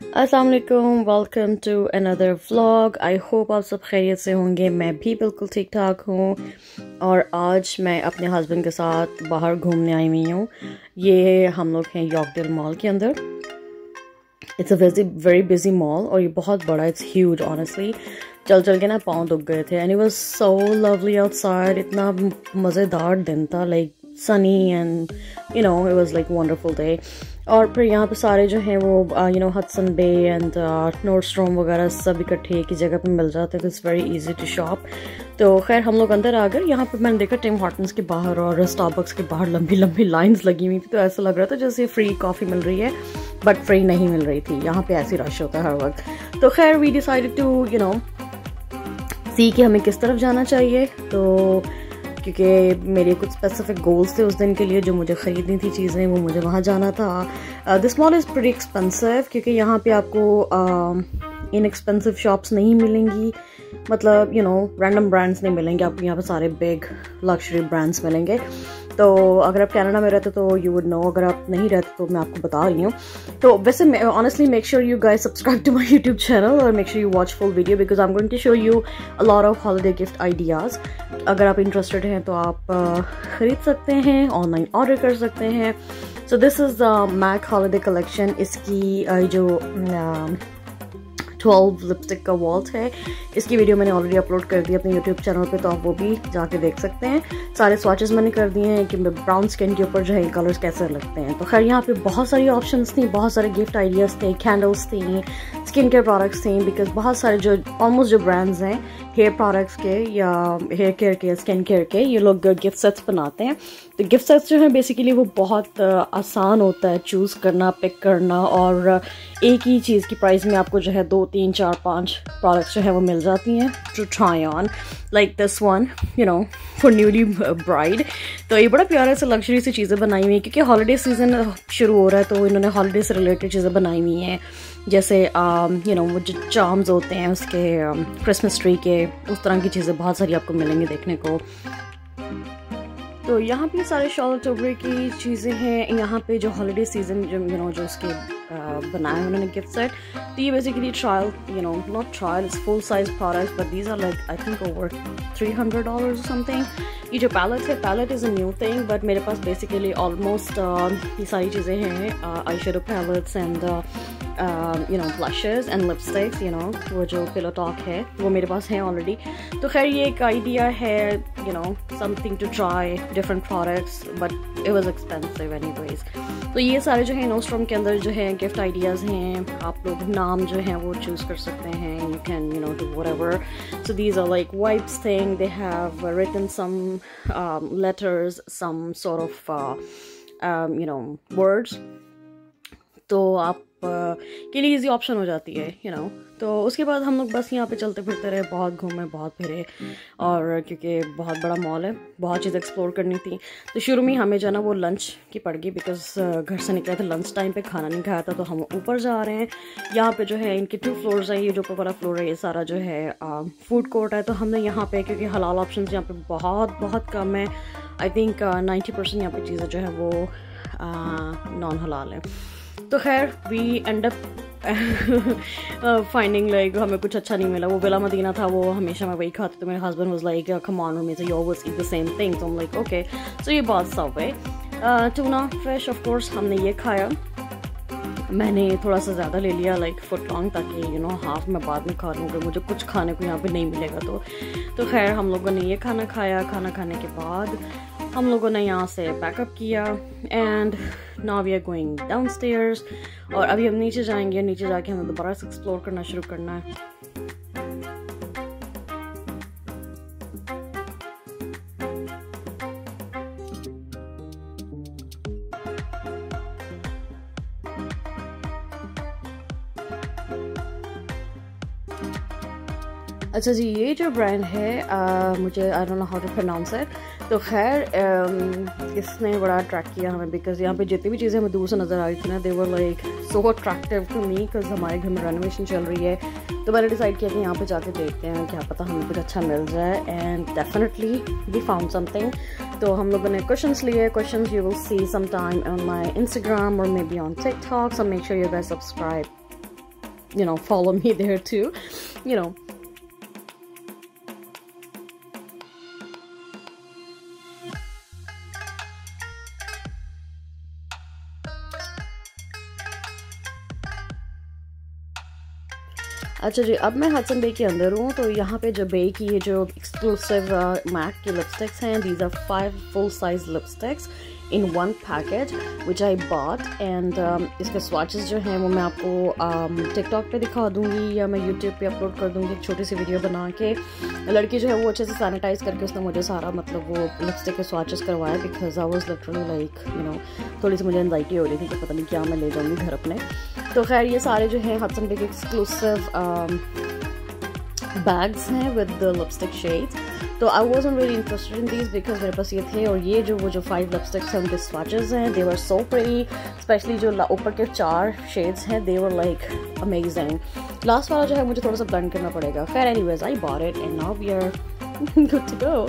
अस्सलाम वालेकुम, welcome to another vlog. I hope आप सब खैरियत से होंगे। मैं भी बिल्कुल ठीक ठाक हूँ और आज मैं अपने हस्बैंड के साथ बाहर घूमने आई हुई हूँ। ये हम लोग हैं यॉर्कडेल मॉल के अंदर। It's a very busy mall और ये बहुत बड़ा, इट्स ह्यूज ऑनेस्टली। चल चल के ना पाँव दुख गए थे and it was so lovely outside. इतना मज़ेदार दिन था, like Sunny and you know it was like wonderful day. और फिर यहाँ पे सारे जो हैं वो हडसन बे एंड नॉर्डस्ट्रॉम वगैरह सब इकट्ठे एक ही जगह पे मिल जाते थे। It's very easy to shop. तो खैर हम लोग अंदर आ गए। यहाँ पे मैंने देखा टिम हॉर्टन्स के बाहर और स्टारबक्स के बाहर लंबी लंबी लाइंस लगी हुई थी। तो ऐसा लग रहा था जैसे फ्री कॉफ़ी मिल रही है, बट फ्री नहीं मिल रही थी। यहाँ पे ऐसी रश होता है हर वक्त। तो खैर वी डिसाइडेड टू सी कि हमें किस तरफ जाना चाहिए। तो क्योंकि मेरे कुछ स्पेसिफिक गोल्स थे उस दिन के लिए, जो मुझे ख़रीदनी थी चीज़ें, वो मुझे वहाँ जाना था। This mall is pretty expensive क्योंकि यहाँ पे आपको इनएक्सपेंसिव शॉप्स नहीं मिलेंगी। मतलब रैंडम ब्रांड्स नहीं मिलेंगे आपको, यहाँ पे सारे बिग लग्जरी ब्रांड्स मिलेंगे। तो अगर आप कनाडा में रहते तो यू वुड नो, अगर आप नहीं रहते तो मैं आपको बता रही हूँ। तो वैसे honestly make sure you guys subscribe to my YouTube channel और make sure you watch full video because I am going to show you a lot of holiday gift ideas. अगर आप इंटरेस्टेड हैं तो आप ख़रीद सकते हैं, ऑनलाइन ऑर्डर कर सकते हैं। So this is the MAC holiday collection. इसकी जो 12 लिपस्टिक का वॉल्ट है, इसकी वीडियो मैंने ऑलरेडी अपलोड कर दी अपने यूट्यूब चैनल पे, तो आप वो भी जाके देख सकते हैं। सारे स्वॉचेस मैंने कर दिए हैं कि ब्राउन स्किन के ऊपर जो है कलर्स कैसे लगते हैं। तो खैर यहाँ पे बहुत सारी ऑप्शंस थी, बहुत सारे गिफ्ट आइडियाज़ थे, कैंडल्स थी, स्किन केयर प्रोडक्ट्स थी। बिकॉज बहुत सारे जो ऑलमोस्ट जो ब्रांड्स हैं हेयर प्रोडक्ट्स के या हेयर केयर के, स्किन केयर के, ये लोग गिफ्ट सेट्स बनाते हैं। तो गिफ्ट सेट्स जो है बेसिकली वो बहुत आसान होता है चूज़ करना, पिक करना, और एक ही चीज़ की प्राइस में आपको जो है 2, 3, 4, 5 प्रोडक्ट्स जो है वो मिल जाती हैं to try on, like this one for newly bride. तो ये बड़ा प्यारा से लग्जरी सी चीज़ें बनाई हुई हैं क्योंकि हॉलीडे सीजन शुरू हो रहा है, तो इन्होंने हॉलीडे से रिलेटेड चीज़ें बनाई हुई हैं। जैसे वो जो चार्म्स होते हैं उसके, क्रिसमस ट्री के, उस तरह की चीज़ें बहुत सारी आपको मिलेंगी देखने को। तो यहाँ पे सारे शार्लोट टोबरे की चीज़ें हैं। यहाँ पे जो हॉलिडे सीजन जो उसके बनाए उन्होंने गिफ्ट सेट। तो ये basically trial, not trial, it's full size products, but these are like I think over $300 something. ये जो पैलेट है, palette is a new thing, but मेरे पास बेसिकली ऑलमोस्ट ये सारी चीज़ें हैं, eye shadow palettes and blushes and lipsticks. वो जो पिलो टॉक है वो मेरे पास है ऑलरेडी। तो खैर ये एक आइडिया है, something to try different products, but it was expensive anyways. तो ये सारे जो है नॉर्डस्ट्रॉम के अंदर जो है गिफ्ट आइडियाज़ हैं। आप लोग नाम जो हैं वो चूज़ कर सकते हैं, you can do whatever. So these are like wipes thing, they have written some letters, some sort of words. तो आप के लिए इजी ऑप्शन हो जाती है। तो उसके बाद हम लोग बस यहाँ पे चलते फिरते रहे, बहुत घूमे, बहुत फिरे, और क्योंकि बहुत बड़ा मॉल है, बहुत चीज़ एक्सप्लोर करनी थी। तो शुरू में हमें जो है ना वो लंच की पड़ गई बिकॉज घर से निकले थे लंच टाइम पे, खाना नहीं खाया था। तो हम ऊपर जा रहे हैं। यहाँ पे जो है इनके 2 फ्लोर्स हैं। ये जो ऊपर वाला फ्लोर है ये सारा जो है फूड कोर्ट है। तो हमने यहाँ पे, क्योंकि हलाल ऑप्शन यहाँ पे बहुत कम है, आई थिंक 90% यहाँ पे चीज़ें जो है वो नॉन हलाल है। तो खैर we end up finding like हमें कुछ अच्छा नहीं मिला। वो बिला मदीना था, वो हमेशा मैं वही खाती। तो मेरे husband was like come on me, so you always eat the same thing. So I am like okay. सो ये बहुत Subway tuna fish, of course हमने ये खाया। मैंने थोड़ा सा ज़्यादा ले लिया, लाइक फुट लॉन्ग, ताकि हाफ मैं बाद में खा लूँगी, मुझे कुछ खाने को यहाँ पे नहीं मिलेगा। तो खैर हम लोगों ने ये खाना खाया। खाना खाने के बाद हम लोगों ने यहाँ से पैकअप किया and now we are going downstairs. और अभी हम नीचे जाएंगे, नीचे जाके हमें दोबारा से एक्सप्लोर करना शुरू करना है। अच्छा जी, ये जो ब्रांड है मुझे I don't know how to pronounce it. तो खैर इसने बड़ा अट्रैक्ट किया हमें बिकॉज यहाँ पे जितनी भी चीज़ें हमें दूर से नज़र आ रही थी ना, they were like so attractive to me because हमारे घर में रेनोवेशन चल रही है। तो मैंने डिसाइड किया कि यहाँ पे जाके देखते हैं, क्या पता हमें कुछ अच्छा मिल जाए। And definitely we found something. तो हम लोगों ने क्वेश्चंस लिए। Questions you will see some time on my Instagram और maybe on TikTok, so make sure you guys subscribe follow me there too, you know. अच्छा जी, अब मैं Hudson Bay के अंदर हूँ। तो यहाँ पे जो बे की ये जो एक्सक्लूसिव मैक की लिपस्टिक्स हैं, these are 5 full size lipsticks in 1 package which I bought. And इसके स्वाचेस जो हैं वो मैं आपको टिकटॉक पे दिखा दूँगी या मैं यूट्यूब पे अपलोड कर दूँगी एक छोटी सी वीडियो बना के। लड़की जो है वो अच्छे से सैनिटाइज करके उसने मुझे सारा मतलब वो लिपस्टिक के स्वाचेस करवाया, because I was literally like थोड़ी सी मुझे एनजाइटी हो रही थी कि पता नहीं क्या मैं ले जाऊँगी घर अपने। तो खैर ये सारे जो हैं हडसन बे के एक्सक्लूसिव बैग्स हैं विद द लिपस्टिक शेड्स। तो I wasn't really interested in these because मेरे पास ये थे। और ये जो 5 लिपस्टिक्स हैं उनके स्वाचेस हैं, दे वर सो प्रीटी, स्पेशली जो ऊपर के 4 शेड्स हैं, दे वर लाइक अमेजिंग। लास्ट वाला जो है मुझे थोड़ा सा ब्लेंड करना पड़ेगा। खैर anyways I bought it and now we are good to go.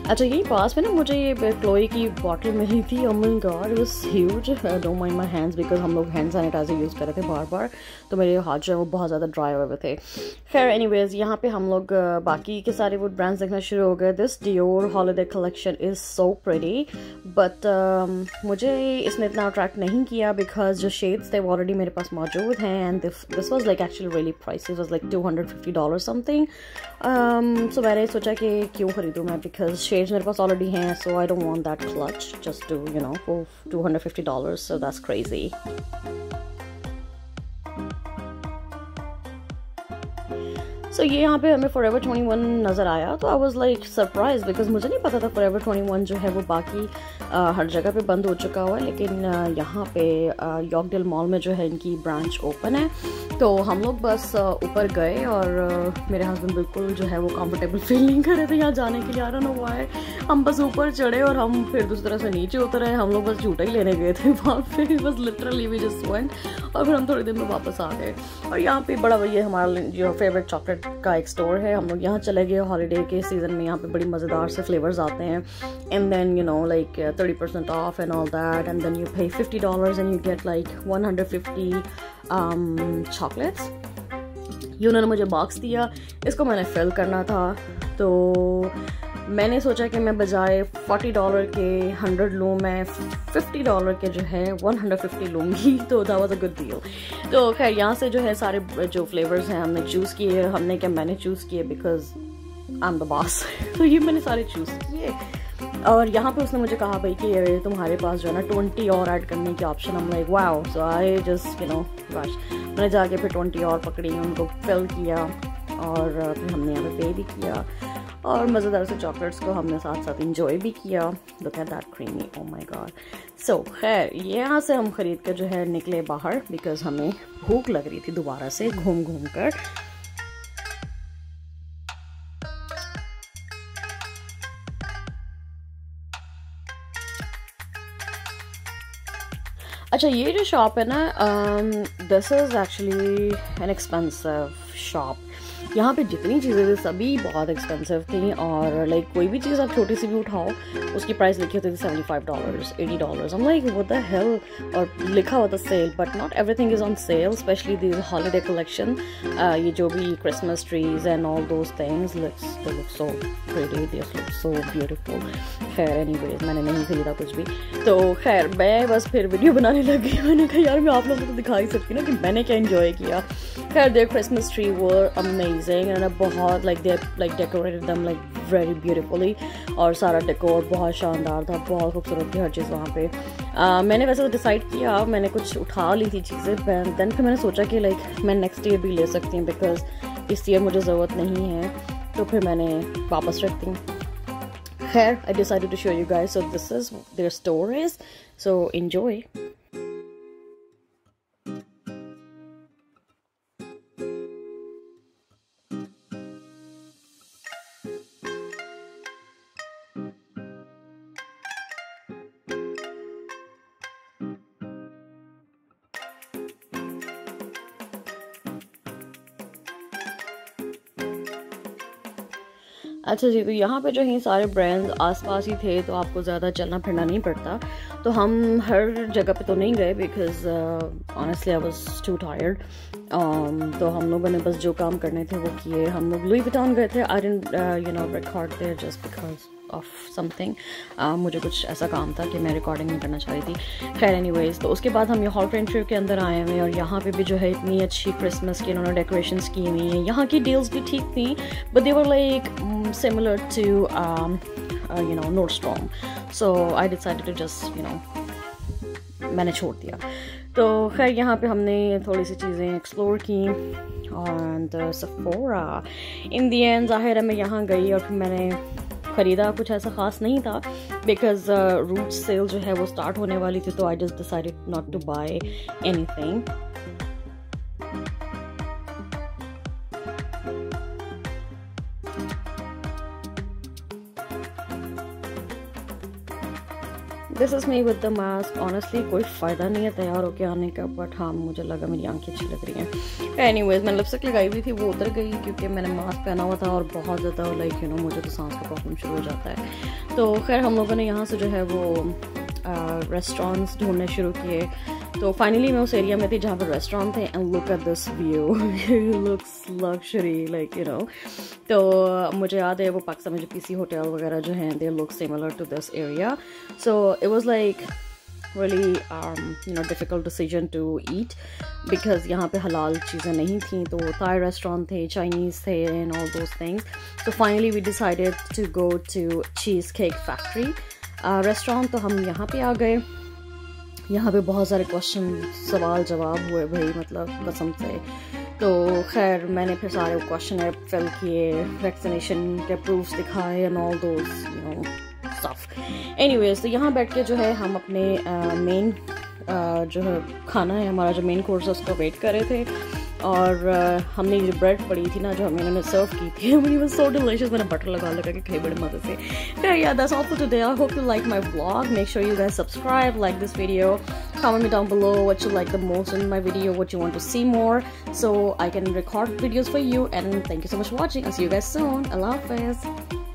अच्छा, यही पास में ना मुझे ये क्लोई की बॉटल मिली थी। ओह my God, it was huge. Don't mind my hands because हम लोग हैंड सैनिटाइजर यूज़ कर रहे थे बार बार, तो मेरे हाथ जो है वो बहुत ज़्यादा ड्राई हुए थे। खैर एनीवेज यहाँ पे हम लोग बाकी के सारे वो ब्रांड्स देखना शुरू हो गए। This Dior holiday collection is so pretty, but मुझे इसने इतना अट्रैक्ट नहीं किया बिकॉज जो शेड्स थे वो ऑलरेडी मेरे पास मौजूद हैं। And this was like actually really price was like $250 something. So मैंने सोचा कि क्यों खरीदूँ मैं, बिकॉज शेड्स मेरे पास ऑलरेडी हैं। So I don't want that clutch just to for $250, so that's crazy. So ये यहाँ पे हमें Forever 21 नज़र आया, तो I was like surprise because मुझे नहीं पता था Forever 21 जो है वो बाकी हर जगह पे बंद हो चुका हुआ है, लेकिन यहाँ पे यॉर्कडेल मॉल में जो है इनकी ब्रांच ओपन है। तो हम लोग बस ऊपर गए और मेरे हस्बैंड बिल्कुल जो है वो कंफर्टेबल फील नहीं कर रहे थे यहाँ जाने के लिए। आ रहा ना हुआ है, हम बस ऊपर चढ़े और हम फिर दूसरी तरह से नीचे उतरे। हम लोग बस झूठा ही लेने गए थे वहाँ पे, बस लिटरली वी जस्ट वेंट, और फिर हम थोड़ी देर में वापस आ गए। और यहाँ पे बड़ा ये हमारा जो फेवरेट चॉकलेट का एक स्टोर है, हम लोग यहाँ चले गए। हॉलीडे के सीज़न में यहाँ पे बड़ी मज़ेदार से फ्लेवर्स आते हैं। And then like 30% off and all that, and then you pay $50 and you get like 150 chocolates. ये उन्होंने मुझे बॉक्स दिया, इसको मैंने फिल करना था। तो मैंने सोचा कि मैं बजाय $40 के 100 लूँ, मैं $50 के जो है 150 लूँगी। तो that was a good deal. तो खैर यहाँ से जो है सारे जो फ्लेवर्स हैं हमने चूज़ किए। मैंने चूज़ किए because I am the boss. तो ये मैंने सारे चूज़ किए। और यहाँ पे उसने मुझे कहा भाई कि तुम्हारे पास जो है ना 20 और ऐड करने की ऑप्शन। हम like wow. So I just rush, मैंने जाके फिर 20 और पकड़ी, उनको फिल किया और फिर हमने यहाँ पे पे भी किया और मज़ेदार से चॉकलेट्स को हमने साथ साथ इंजॉय भी किया। Look at that creamy, oh my god. So खैर यहाँ से हम ख़रीद कर जो है निकले बाहर बिकॉज हमें भूख लग रही थी दोबारा से घूम घूम कर। अच्छा, ये जो शॉप है ना, this is actually an expensive shop. यहाँ पे जितनी चीज़ें थी सभी बहुत एक्सपेंसिव थी और लाइक कोई भी चीज़ आप छोटी सी भी उठाओ उसकी प्राइस लिखी होती थी $75, $80। हम लाइक व्हाट द हेल, और लिखा होता sale, but not everything is on sale, specially this holiday collection. ये जो भी Christmas trees and all those things look so pretty, they look so beautiful. खैर एनीवेज मैंने नहीं खरीदा कुछ भी। तो खैर मैं बस फिर वीडियो बनाने लगी। मैंने कहा यार मैं आप लोगों को तो दिखा ही सकती ना कि मैंने क्या एंजॉय किया। खैर there Christmas tree were amazing and बहुत like decorated them like very beautifully, और सारा डेकोर बहुत शानदार था, बहुत खूबसूरत थी हर चीज़ वहाँ पे। मैंने वैसे तो डिसाइड किया, मैंने कुछ उठा ली थी चीज़ें, देन फिर मैंने सोचा कि लाइक मैं नेक्स्ट ईयर भी ले सकती हूँ बिकॉज इस ईयर मुझे ज़रूरत नहीं है, तो फिर मैंने वापस रख दी। खैर I decided to show you guys, so this is their store is, so enjoy. अच्छा जी, तो यहाँ पे जो है सारे ब्रांड्स आसपास ही थे, तो आपको ज़्यादा चलना फिरना नहीं पड़ता। तो हम हर जगह पे तो नहीं गए because honestly I was to tired. तो हम लोगों ने बस जो काम करने थे वो किए। हम लोग लुई विटॉन गए थे। I didn't record there just because of something. मुझे कुछ ऐसा काम था कि मैं रिकॉर्डिंग नहीं करना चाह रही थी। खैर एनीवेज, तो उसके बाद हम ये हॉल फ्रेंडशिप के अंदर आए हुए हैं और यहाँ पे भी जो है इतनी अच्छी क्रिसमस की इन्होंने डेकोरेशंस की हुई हैं। यहाँ की डील्स भी ठीक थी, but they were like similar to Nordstrom, so I decided to just मैंने छोड़ दिया। तो खैर यहाँ पे हमने थोड़ी सी चीज़ें एक्सप्लोर की और Sephora इन दी एंड ज़ाहिर है मैं यहाँ गई और फिर मैंने ख़रीदा कुछ ऐसा ख़ास नहीं था बिकॉज रूट सेल जो है वो स्टार्ट होने वाली थी। तो I just decided not to buy anything. This is me with the mask. Honestly कोई फ़ायदा नहीं है तैयार होके आने का, बट हाँ मुझे लगा मेरी आंखें अच्छी लग रही हैं। एनीवेज, मैंने लिपस्टिक लगाई हुई थी, वो उतर गई क्योंकि मैंने मास्क पहना हुआ था और बहुत ज़्यादा मुझे तो सांस का प्रॉब्लम शुरू हो जाता है। तो खैर हम लोगों ने यहाँ से जो है वो रेस्टोरेंट्स ढूंढने शुरू किए। तो फाइनली मैं उस एरिया में थी जहाँ पर रेस्टोरेंट थे and look at this view, looks luxury तो मुझे याद है वो पाकिस्तान में जो पीसी होटल वगैरह जो हैं they look similar to this area. So it was like really difficult decision to eat because यहाँ पे हलाल चीज़ें नहीं थी। तो थाई रेस्टोरेंट थे, चाइनीज़ थे and all those things. So finally we decided to go to Cheesecake Factory restaurant. तो हम यहाँ पे आ गए। यहाँ पे बहुत सारे सवाल जवाब हुए भाई, मतलब कसम से। तो खैर मैंने फिर सारे क्वेश्चन फिल किए, वैक्सीनेशन के प्रूफ्स दिखाए and all those stuff. Anyways, तो यहाँ बैठ के जो है हम अपने मेन जो है खाना है हमारा, जो मेन कोर्स है उसका वेट कर रहे थे। और हमने जो ब्रेड पड़ी थी ना जो हमें इन्होंने सर्व की थी, वो वाज सो डिलीशियस। मैंने बटर लगा के खाई बड़े मज़े से। खैर या that's all for today. I hope you like my vlog. Make sure you guys subscribe, like this video, comment me down below what you like the most in my video, what you want to see more, so I can record videos for you. And thank you so much for watching. I'll see you guys soon. Allah Hafiz.